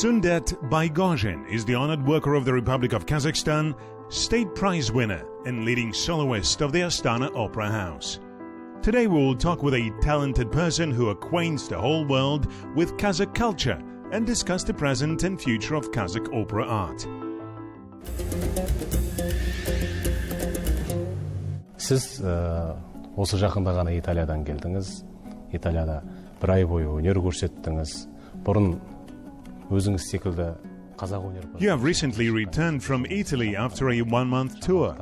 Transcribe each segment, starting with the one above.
Sundet Baigozhin is the honored worker of the Republic of Kazakhstan, state prize winner and leading soloist of the Astana Opera House. Today we will talk with a talented person who acquaints the whole world with Kazakh culture and discuss the present and future of Kazakh opera art. Siz осы жақында ғана Италиядан келдіңіз. Италияда бір ай бойы өнер көрсеттіңіз. Бұрын өзіңіз секілді қазақ өнер. You have recently returned from Italy after a one-month tour.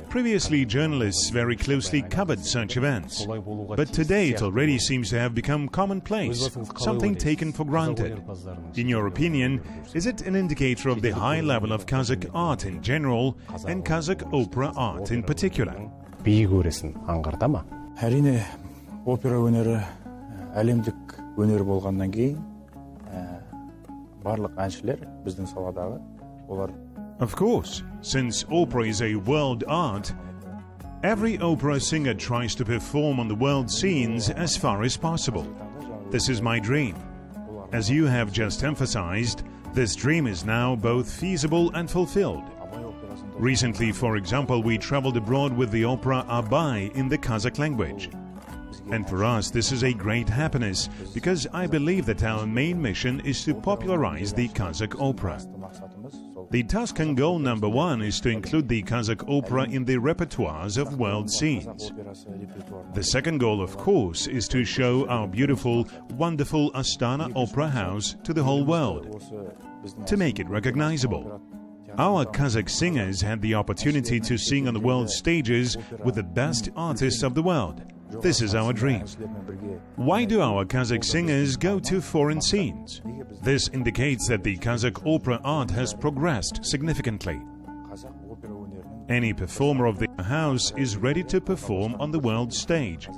Previously, journalists very closely covered such events, but today it already seems to have become commonplace, something taken for granted. In your opinion, is it an indicator of the high level of Kazakh art in general and Kazakh opera art in particular? Биік өресін аңғарта ма? Әрине, опера өнері әлемдік өнер болғаннан кейін, барлық әншілер біздің саладағы олар. Of course, since opera is a world art, every opera singer tries to perform on the world scenes as far as possible. This is my dream. As you have just emphasized, this dream is now both feasible and fulfilled. Recently, for example, we traveled abroad with the opera Abay in the Kazakh language. And for us, this is a great happiness, because I believe that our main mission is to popularize the Kazakh opera. The task and goal number one is to include the Kazakh opera in the repertoires of world scenes. The second goal, of course, is to show our beautiful, wonderful Astana Opera House to the whole world, to make it recognizable. Our Kazakh singers had the opportunity to sing on the world stages with the best artists of the world. This is our dream. Why do our Kazakh singers go to foreign scenes? This indicates that the Kazakh opera art has progressed significantly. Any performer of the house is ready to perform on the world stage.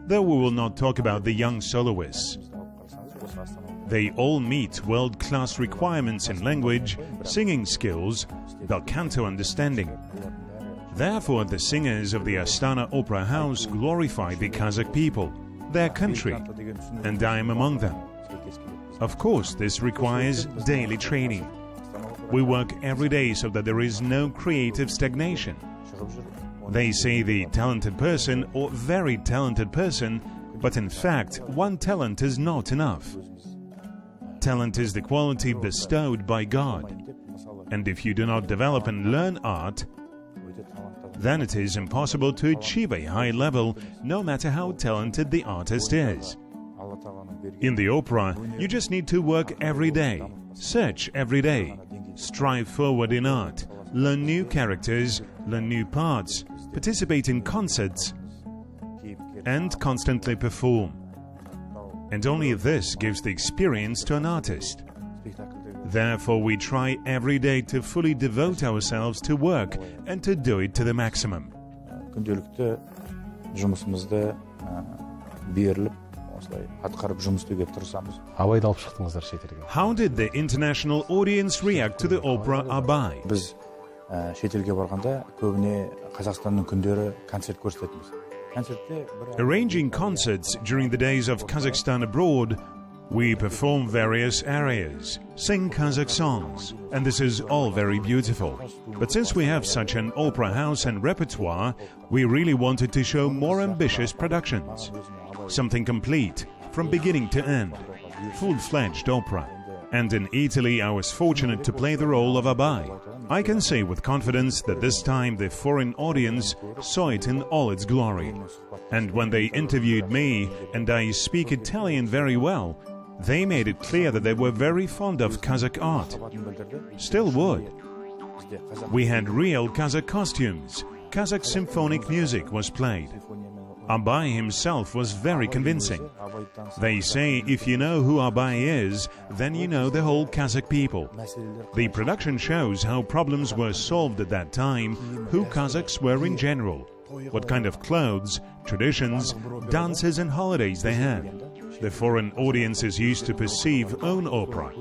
Though we will not talk about the young soloists. They all meet world-class requirements in language, singing skills, bel canto understanding. Therefore, the singers of the Astana Opera House glorify the Kazakh people, their country, and I am among them. Of course, this requires daily training. We work every day so that there is no creative stagnation. They say the talented person or very talented person, but in fact, one talent is not enough. Talent is the quality bestowed by God. And if you do not develop and learn art, then it is impossible to achieve a high level, no matter how talented the artist is. In the opera, you just need to work every day, search every day, strive forward in art, learn new characters, learn new parts, participate in concerts, and constantly perform. And only this gives the experience to an artist. Therefore, we try every day to fully devote ourselves to work and to do it to the maximum. Күнделікті жұмысымызды беріліп, осылай атқарып жұмыс істеуге тырысамыз. Абайды алып шықтыңыздар шетелге. How did the international audience react to the opera Abay? Біз шетелге барғанда көбіне Қазақстанның күндері концерт көрсетеміз. Arranging concerts during the days of Kazakhstan abroad, we perform various areas, sing Kazakh songs, and this is all very beautiful. But since we have such an opera house and repertoire, we really wanted to show more ambitious productions. Something complete, from beginning to end, full-fledged opera. And in Italy, I was fortunate to play the role of Abay. I can say with confidence that this time the foreign audience saw it in all its glory. And when they interviewed me, and I speak Italian very well, they made it clear that they were very fond of Kazakh art. Still would. We had real Kazakh costumes. Kazakh symphonic music was played. Abay himself was very convincing. They say if you know who Abay is, then you know the whole Kazakh people. The production shows how problems were solved at that time, who Kazakhs were in general, what kind of clothes, traditions, dances and holidays they had. The foreign audience is used to perceive own opera,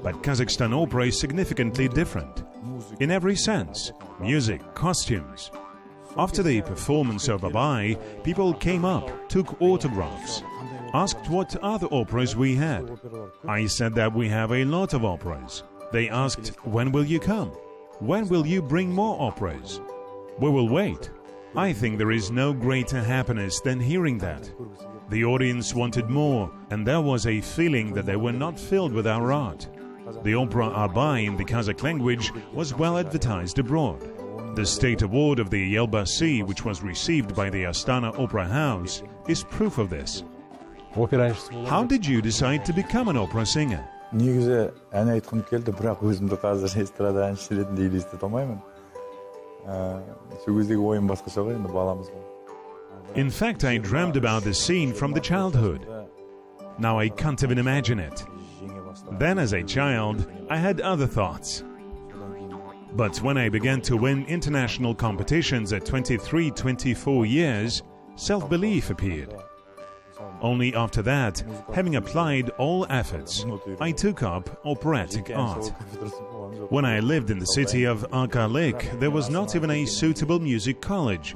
but Kazakhstan opera is significantly different. In every sense, music, costumes. After the performance of Abay, people came up, took autographs. Asked what other operas we had. I said that we have a lot of operas. They asked, when will you come? When will you bring more operas? We will wait. I think there is no greater happiness than hearing that. The audience wanted more, and there was a feeling that they were not filled with our art. The opera Abai in the Kazakh language was well advertised abroad. The State Award of the Elbasi, which was received by the Astana Opera House, is proof of this. How did you decide to become an opera singer? Негізі ән айтқым келді, бірақ өзімді қазір эстрада әнші ретінде елестете алмаймын. Сол кездегі ойым басқаша ғой, енді баламыз ғой. In fact, I dreamed about this scene from the childhood. Now I can't even imagine it. Then as a child, I had other thoughts. But when I began to win international competitions at 23, 24 years, Selfbelief appeared. Only after that, having applied all efforts, I took up operatic art. When I lived in the city of Arkalyk, there was not even a suitable music college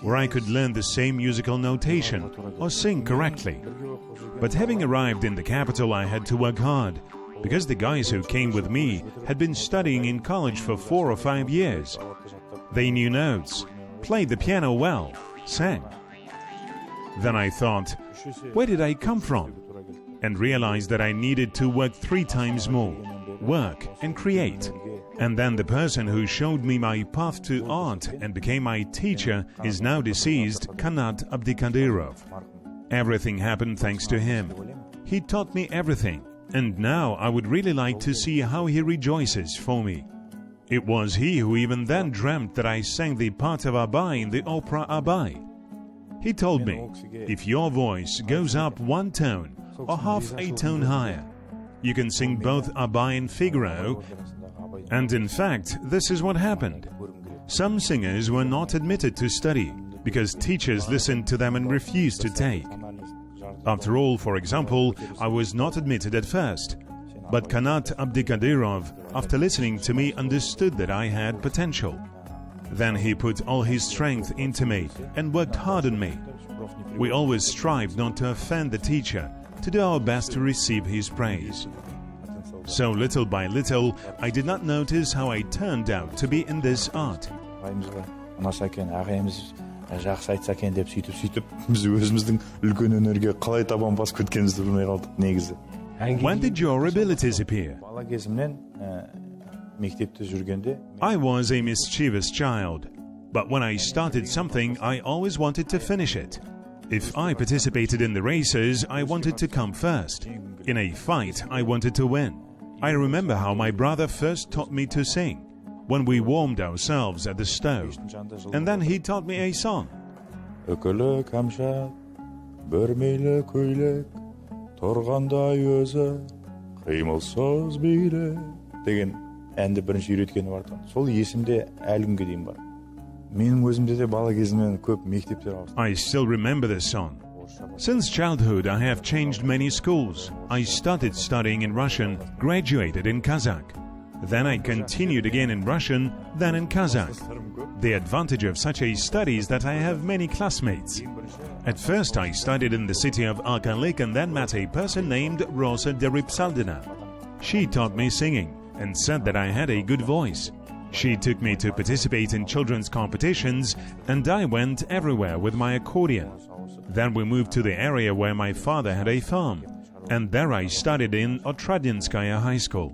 where I could learn the same musical notation or sing correctly. But having arrived in the capital, I had to work hard, because the guys who came with me had been studying in college for 4 or 5 years. They knew notes, played the piano well, sang. Then I thought, where did I come from? And realized that I needed to work 3 times more, work and create. And then the person who showed me my path to art and became my teacher is now deceased, Kanat Abdikadirov. Everything happened thanks to him. He taught me everything, and now I would really like to see how he rejoices for me. It was he who even then dreamt that I sang the part of Abai in the opera Abai. He told me, if your voice goes up 1 tone or half a tone higher, you can sing both Abai and Figaro. And in fact, this is what happened. Some singers were not admitted to study because teachers listened to them and refused to take. After all, for example, I was not admitted at first. But Kanat Abdikadirov, after listening to me, understood that I had potential. Then he put all his strength into me and worked hard on me. We always strived not to offend the teacher, to do our best to receive his praise. So little by little, I did not notice how I turned out to be in this art. When did your abilities appear? I was a mischievous child, but when I started something, I always wanted to finish it. If I participated in the races, I wanted to come first. In a fight, I wanted to win. I remember how my brother first taught me to sing, when we warmed ourselves at the stove, and then he taught me a song. Әнді бірінші үйреткені бар. Сол есімде әлі күнге дейін бар. Менің өзімде де бала кезімнен көп мектептер ауыстым. I still remember this song. Since childhood, I have changed many schools. I started studying in Russian, graduated in Kazakh. Then I continued again in Russian, then in Kazakh. The advantage of such a study is that I have many classmates. At first, I studied in the city of Arkalyk and then met a person named Rosa Deripsaldina. She taught me singing and said that I had a good voice. She took me to participate in children's competitions, and I went everywhere with my accordion. Then we moved to the area where my father had a farm, and there I studied in Otradinskaya High School.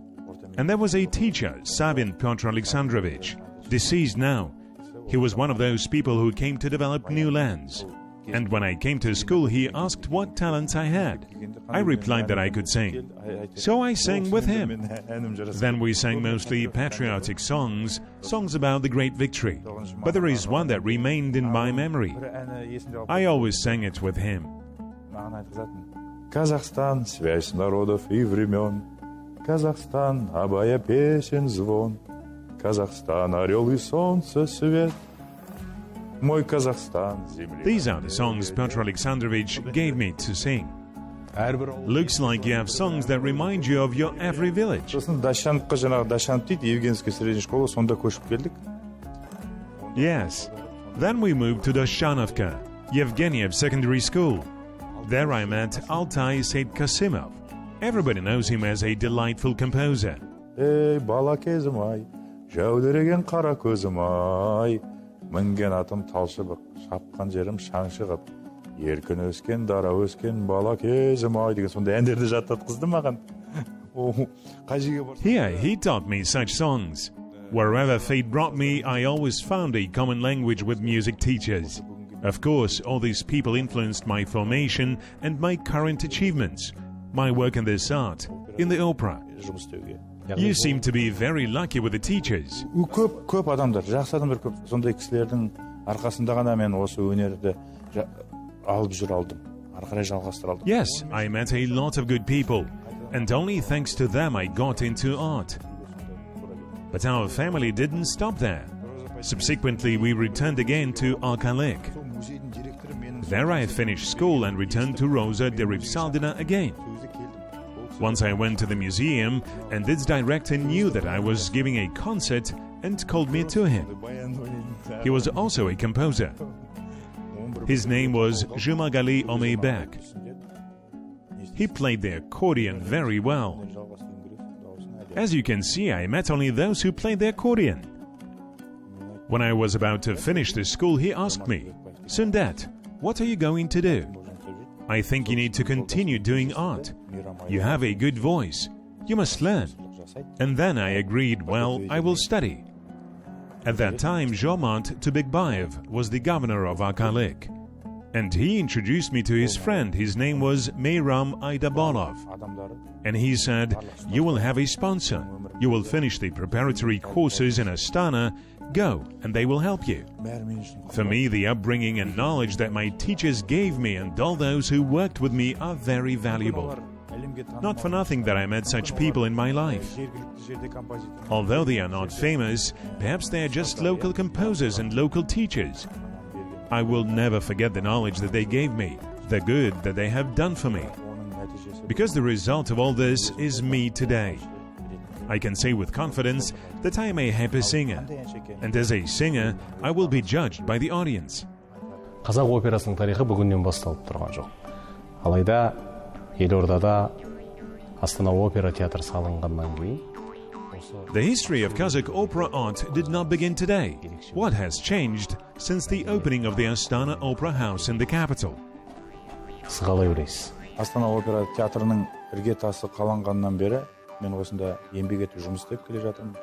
And there was a teacher, Sabin Pyotr Alexandrovich, deceased now. He was one of those people who came to develop new lands. And when I came to school, he asked what talents I had. I replied that I could sing. So I sang with him. Then we sang mostly patriotic songs, songs about the great victory. But there is one that remained in my memory. I always sang it with him. Kazakhstan, связь народов и времен. Kazakhstan, Абая песен звон. Kazakhstan, орел и солнце свет. These are the songs Pyotr Alexandrovich gave me to sing. Looks like you have songs that remind you of your every village. Yes. Then we moved to Doshanovka, Yevgeniev Secondary School. There I met Altai Kasimov. Everybody knows him as a delightful composer. Ey bala kezim ay, жәудіреген қара көзім ay, мінген атым талшыбық, шапқан жерім шаңшығып, еркін өскен, дара өскен бала кезім ay деген сондай әндерді жаттатқызды маған. Here he taught me such songs. Wherever fate brought me, I always found a common language with music teachers. Of course, all these people influenced my formation and my current achievements, my work in this art, in the opera. You seem to be very lucky with the teachers. Көп адамдар, жақсы адамдар көп. Сондай кісілердің арқасында ғана мен осы өнерді алып жүре алдым. Ары қарай жалғастыра алдым. Yes, I met a lot of good people, and only thanks to them I got into art. But our family didn't stop there. Subsequently, we returned again to Kazakhstan. There I finished school and returned to Rosa de Ripsaldina again. Once I went to the museum, and its director knew that I was giving a concert and called me to him. He was also a composer. His name was Jumagali Omeybek. He played the accordion very well. As you can see, I met only those who played the accordion. When I was about to finish the school, he asked me, "Sundet, what are you going to do?" "I think you need to continue doing art. You have a good voice. You must learn." And then I agreed, well, I will study. At that time, Jomart Tubekbaev was the governor of Akalik. And he introduced me to his friend. His name was Meyram Aidabolov. And he said, "You will have a sponsor. You will finish the preparatory courses in Astana. Go, and they will help you." For me, the upbringing and knowledge that my teachers gave me and all those who worked with me are very valuable. Not for nothing that I met such people in my life. Although they are not famous, perhaps they are just local composers and local teachers. I will never forget the knowledge that they gave me, the good that they have done for me. Because the result of all this is me today. I can say with confidence that I am a happy singer, and as a singer, I will be judged by the audience. Қазақ операсының тарихы бүгіннен басталып тұрған жоқ. Алайда Елордада Астана опера театры салынғаннан кейін The history of Kazakh opera art did not begin today. What has changed since the opening of the Astana Opera House in the capital? Сіз қалай ойлайсыз? Астана опера театрының іргетасы қаланғаннан бері мен осында еңбек етіп жұмыс істеп келе жатырмын.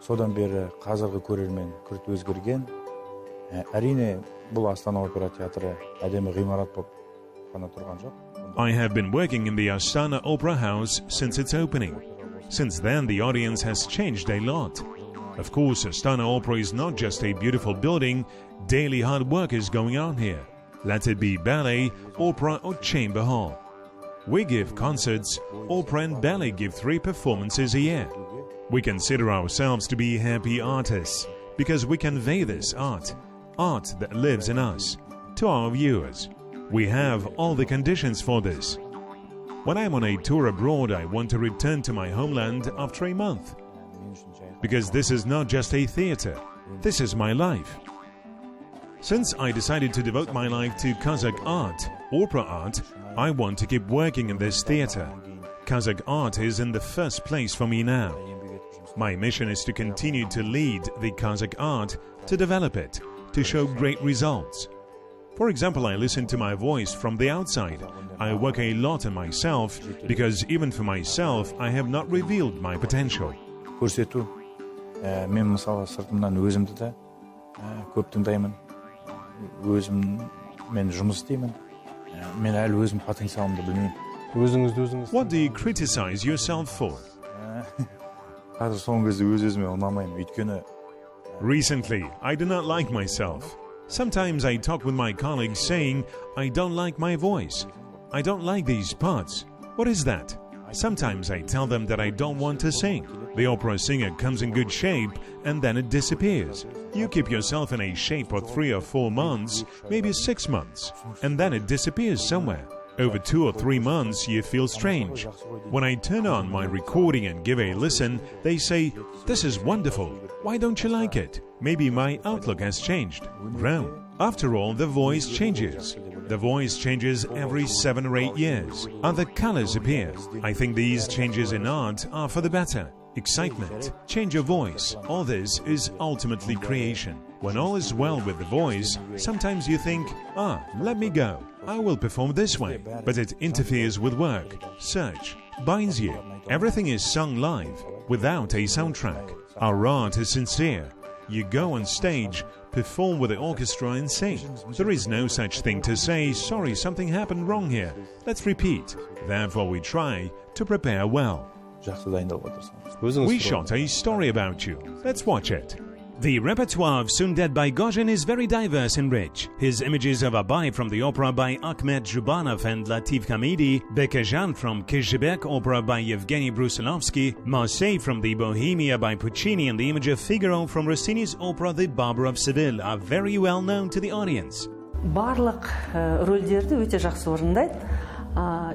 Содан бері қазіргі көрермен күрт өзгерген. Әрине, бұл Астана опера театры әдемі ғимарат болып қана тұрған жоқ. I have been working in the Astana Opera House since its opening. Since then, the audience has changed a lot. Of course, Astana Opera is not just a beautiful building. Daily hard work is going on here. Let it be ballet, opera or chamber hall. We give concerts. Opera and ballet give 3 performances a year. We consider ourselves to be happy artists because we convey this art that lives in us, to our viewers. We have all the conditions for this. When I'm on a tour abroad, I want to return to my homeland after a month. Because this is not just a theater, this is my life. Since I decided to devote my life to Kazakh art, opera art, I want to keep working in this theater. Kazakh art is in the first place for me now. My mission is to continue to lead the Kazakh art, to develop it, to show great results. For example, I listen to my voice from the outside. I work a lot on myself because even for myself, I have not revealed my potential. Көрсету. Мен мысалы сыртымнан өзімді де көп тыңдаймын. Мен жұмыс істеймін. Мен әлі өзім потенциалымды білмеймін. Өзіңізді What do you criticize yourself for? Қазір соңғы кезде өз-өзіме ұнамаймын. Өйткені Recently, I do not like myself. Sometimes I talk with my colleagues saying, "I don't like my voice. I don't like these parts." What is that? Sometimes I tell them that I don't want to sing. The opera singer comes in good shape and then it disappears. You keep yourself in a shape for 3 or 4 months, maybe 6 months, and then it disappears somewhere. Over 2 or 3 months, you feel strange. When I turn on my recording and give a listen, they say, "This is wonderful. Why don't you like it?" Maybe my outlook has changed, grown. After all, the voice changes. The voice changes every 7 or 8 years. Other colors appear. I think these changes in art are for the better. Excitement, change of voice, all this is ultimately creation. When all is well with the voice, sometimes you think, let me go. I will perform this way. But it interferes with work, search, binds you. Everything is sung live, without a soundtrack. Our art is sincere. You go on stage, perform with the orchestra and sing. There is no such thing to say, sorry, something happened wrong here. Let's repeat. Therefore we try to prepare well. We shot a story about you. Let's watch it. The repertoire of Sundet Baigozhin is very diverse and rich. His images of Abai from the opera by Ahmet Zhubanov and Latif Hamidi, Bekazhan from Jibek opera by Yevgeny Brusilovsky, Marseille from the Bohemia by Puccini, and the image of Figaro from Rossini's opera The Barber of Seville are very well known to the audience. Барлық рөлдерді өте жақсы орындайды.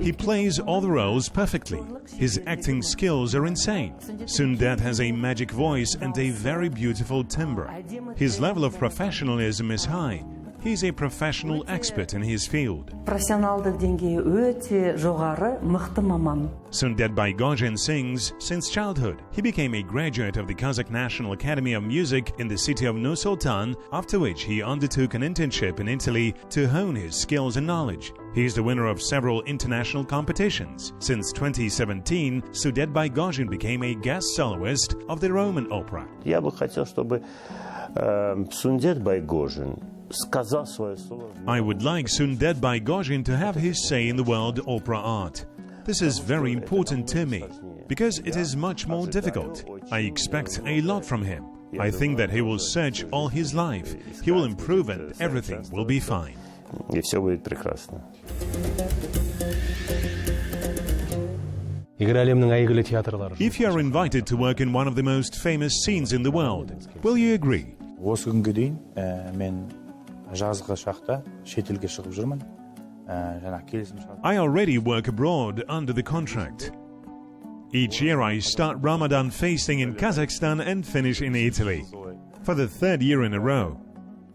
He plays all the roles perfectly. His acting skills are insane. Sundet has a magic voice and a very beautiful timbre. His level of professionalism is high. He's a professional expert in his field. Профессионалдық деңгейі өте жоғары, мықты маман. Sundet Baigozhin sings since childhood. He became a graduate of the Kazakh National Academy of Music in the city of Nur-Sultan, after which he undertook an internship in Italy to hone his skills and knowledge. He is the winner of several international competitions. Since 2017, Sundet Baigozhin became a guest soloist of the Roman opera. Я бы хотел, чтобы Sundet Baigozhin сказал свое слово. I would like Sundet Baigozhin to have his say in the world opera art. This is very important to me, because it is much more difficult. I expect a lot from him. I think that he will search all his life. He will improve and everything will be fine. И все будет прекрасно. If you are invited to work in one of the most famous scenes in the world, will you agree? Осы күнге дейін мен жазғы шақта шетелге шығып жүрмін. I already work abroad under the contract. Each year I start Ramadan feasting in Kazakhstan and finish in Italy. For the 3rd year in a row.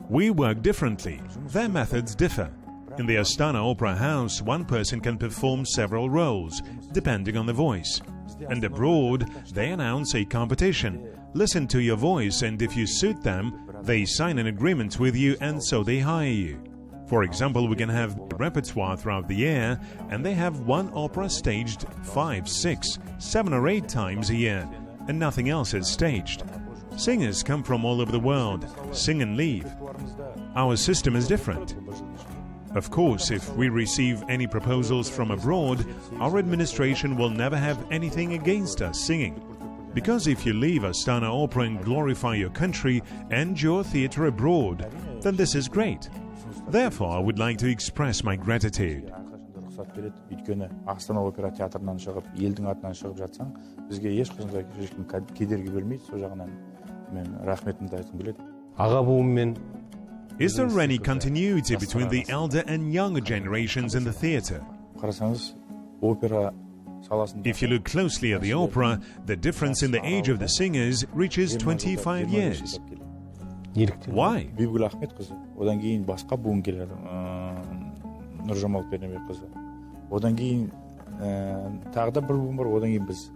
We work differently. Their methods differ. In the Astana Opera House, one person can perform several roles, depending on the voice. And abroad, they announce a competition. Listen to your voice, and if you suit them, they sign an agreement with you, and so they hire you. For example, we can have repertoire throughout the year, and they have one opera staged 5, 6, 7 or 8 times a year, and nothing else is staged. Singers come from all over the world, sing and leave. Our system is different. Of course, if we receive any proposals from abroad, our administration will never have anything against us singing. Because if you leave Astana Opera and glorify your country and your theatre abroad, then this is great. Therefore, I would like to express my gratitude. Өйткені Астана опера театрынан шығып, елдің атынан шығып жатсаң, бізге ешкім кедергі бермейді, сол жағынан мен рахметімді айтқым келеді. Is there any continuity between the elder and younger generations in the theatre? Қарасаңыз, опера саласында If you look closely at the opera, the difference in the age of the singers reaches 25 years. Why? Бибігүл Ахмет қызы, одан кейін басқа буын келеді, Нұржамал Пернебек қызы. Одан кейін тағы да бір буын бар, одан кейін біз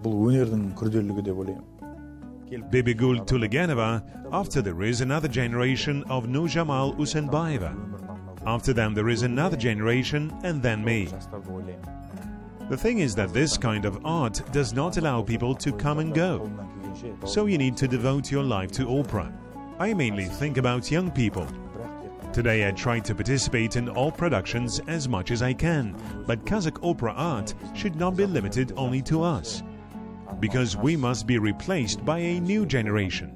бұл өнердің күрделілігі деп ойлаймын. Bibigul Tuleganova, after there is another generation of Nurjamal Usenbaeva. After them there is another generation and then me. The thing is that this kind of art does not allow people to come and go. So you need to devote your life to opera. I mainly think about young people. Today I try to participate in all productions as much as I can, but Kazakh opera art should not be limited only to us, because we must be replaced by a new generation.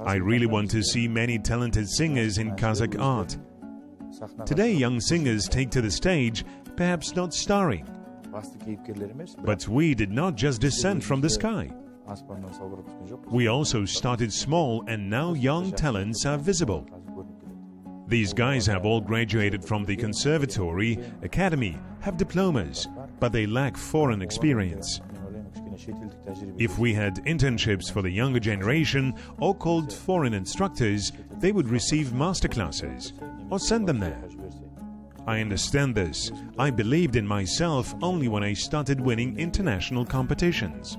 I really want to see many talented singers in Kazakh art. Today young singers take to the stage, perhaps not starring. But we did not just descend from the sky. We also started small, and now young talents are visible. These guys have all graduated from the conservatory, academy, have diplomas, but they lack foreign experience. If we had internships for the younger generation or called foreign instructors, they would receive master classes or send them there. I understand this. I believed in myself only when I started winning international competitions.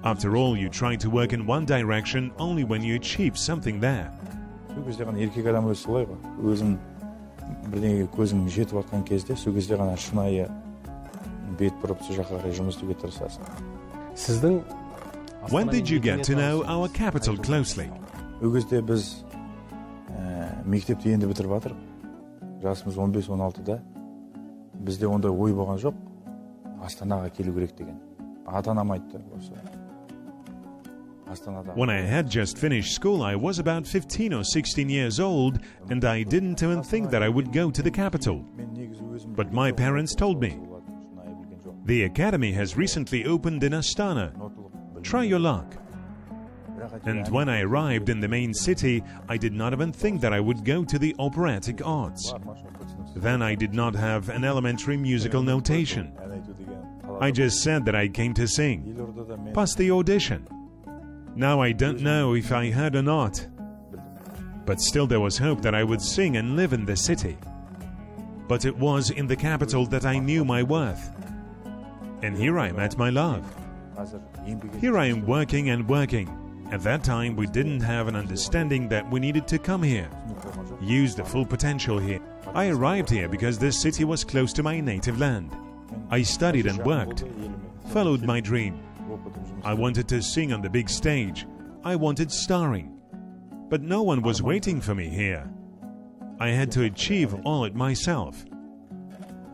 After all, you try to work in one direction only when you achieve something there. Сол кезде ғана еркек адам өзі солай ғой. Өзің бірдеңеге көзің жетіп жатқан кезде, сол кезде ғана шынайы бет бұрып сол жаққа қарай жұмыс істеуге тырысасың. Сіздің When did you get to know our capital closely? Ол кезде біз мектепті енді бітіріп жатырық. Жасымыз 15-16-да. Бізде ондай ой болған жоқ. Астанаға келу керек деген. Ата-анам айтты осы. When I had just finished school, I was about 15 or 16 years old, and I didn't even think that I would go to the capital. But my parents told me, the academy has recently opened in Astana. Try your luck. And when I arrived in the main city, I did not even think that I would go to the operatic arts. Then I did not have an elementary musical notation. I just said that I came to sing. Passed the audition. Now I don't know if I heard or not. But still there was hope that I would sing and live in the city. But it was in the capital that I knew my worth. And here I met my love. Here I am working and working. At that time we didn't have an understanding that we needed to come here, use the full potential here. I arrived here because this city was close to my native land. I studied and worked, followed my dream. I wanted to sing on the big stage. I wanted starring. But no one was waiting for me here. I had to achieve all it myself.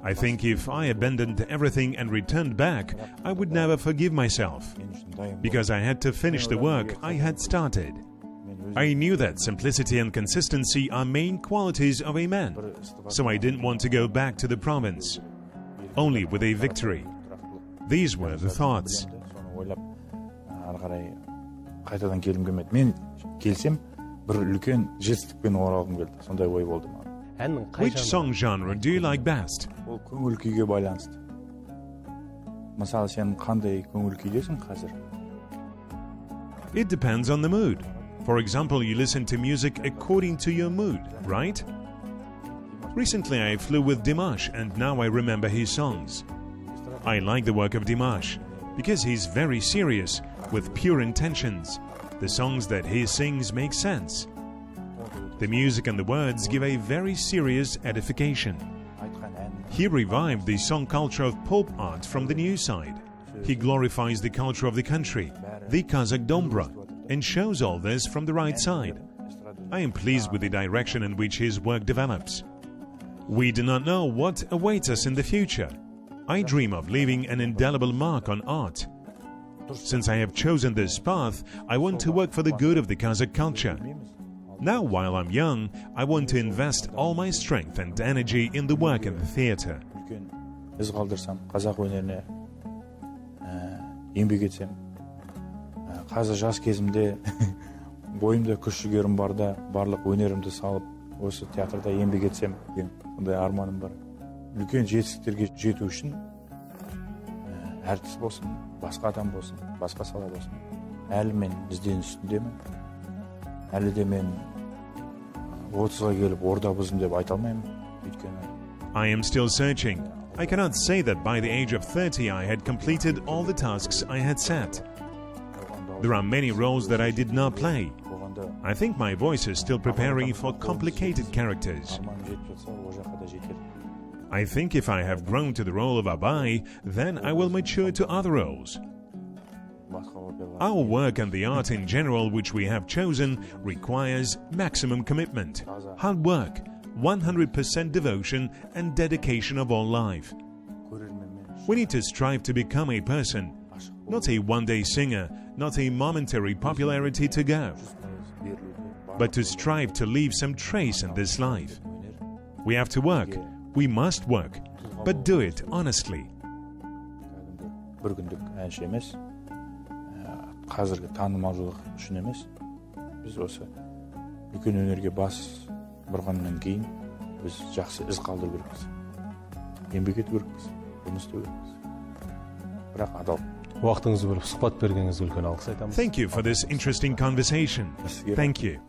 I think if I abandoned everything and returned back, I would never forgive myself, because I had to finish the work I had started. I knew that simplicity and consistency are main qualities of a man, so I didn't want to go back to the province, only with a victory. These were the thoughts. Қайтадан келгім келмеді. Мен келсем, бір үлкен жетістікпен оралғым келді. Сондай ой болды маған. Which song genre do you like best? Ол көңіл күйге байланысты. Мысалы, сен қандай көңіл күйдесің қазір? It depends on the mood. For example, you listen to music according to your mood, right? Recently I flew with Dimash and now I remember his songs. I like the work of Dimash because he's very serious, with pure intentions. The songs that he sings make sense. The music and the words give a very serious edification. He revived the song culture of pop art from the new side. He glorifies the culture of the country, the Kazakh Dombra, and shows all this from the right side. I am pleased with the direction in which his work develops. We do not know what awaits us in the future. I dream of leaving an indelible mark on art. Since I have chosen this path, I want to work for the good of the Kazakh culture. Now, while I'm young, I want to invest all my strength and energy in the work in the theater. Із қалдырсам, қазақ өнеріне еңбек етсем. Қазір жас кезімде бойымда күш-жігерім барда, барлық өнерімді салып, осы театрда еңбек етсем деген ондай арманым бар. Үлкен жетістіктерге жету үшін әртіс болсын, басқа адам болсын, басқа сала болсын. Әлі мен ізденіс үстіндемін. Әлі де мен 30-ға келіп орда бұздым деп айта алмаймын. I am still searching. I cannot say that by the age of 30 I had completed all the tasks I had set. There are many roles that I did not play. I think my voice is still preparing for complicated characters. I think if I have grown to the role of Abai, then I will mature to other roles. Our work and the art in general which we have chosen requires maximum commitment, hard work, 100% devotion and dedication of all life. We need to strive to become a person, not a one-day singer, not a momentary popularity to go, but to strive to leave some trace in this life. We have to work, we must work, but do it honestly. Бір күндік әнші емес, қазіргі танымалдылық үшін емес, біз осы үлкен өнерге бас бұрғаннан кейін біз жақсы із қалдыру керекпіз. Еңбек ету керекпіз, жұмыс істеу керекпіз. бірақ адал. Уақытыңызды бөліп сұхбат бергеніңізге үлкен алғыс айтамыз. Thank you for this interesting conversation. Thank you.